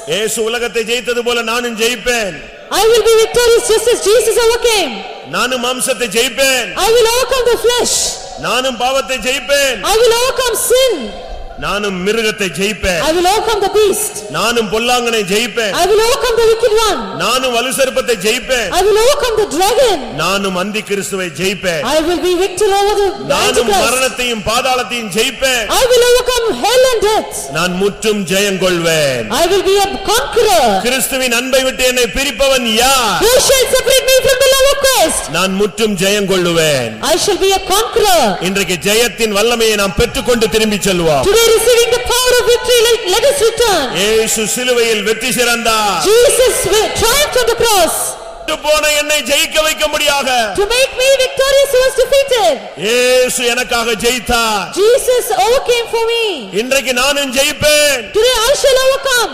இயேசு உலகத்தை ஜெயித்தது போல நானும் ஜெயிப்பேன். I will be victorious just as Jesus overcame. நானும் மாம்சத்தை ஜெயிப்பேன். I will overcome the flesh. நானும் பாவத்தை ஜெயிப்பேன். I will overcome sin. நானும் மிருகத்தை ஜெயிப்பேன். I will overcome the beast. நானும் பொல்லாங்கனை ஜெயிப்பேன். I will overcome the wicked one. நானும் வலுசர்ப்பத்தை ஜெயிப்பேன். I will overcome the dragon. நானும் அந்தி கிறிஸ்துவை ஜெயிப்பேன். I will be victor over the நானும் Antichrist. மரணத்தையும் பாதாளத்தையும் ஜெயிப்பேன். I will overcome hell and death. நான் முற்றும் ஜெயம் கொள்வேன். I will be a conqueror. கிறிஸ்துவின் அன்பை விட்டு என்னை பிரிப்பவன் யார்? Who shall separate me from the love of Christ? நான் முற்றும் ஜெயம் கொள்வேன். I shall be a conqueror. இன்றைக்கு ஜெயத்தின் வல்லமையை நாம் பெற்றுக்கொண்டு திரும்பி செல்வோம். Today receiving the power of victory, let us return. இயேசு சிலுவையில் வெற்றி சிறந்தார். Jesus triumphed on the cross. போன என்னை ஜெயிக்க வைக்க முடியாக. To make me victorious who was defeated. இயேசு எனக்காக ஜெயித்தார். Jesus overcame for me. இன்றைக்கு நானும் ஜெயிப்பேன். Today I shall overcome.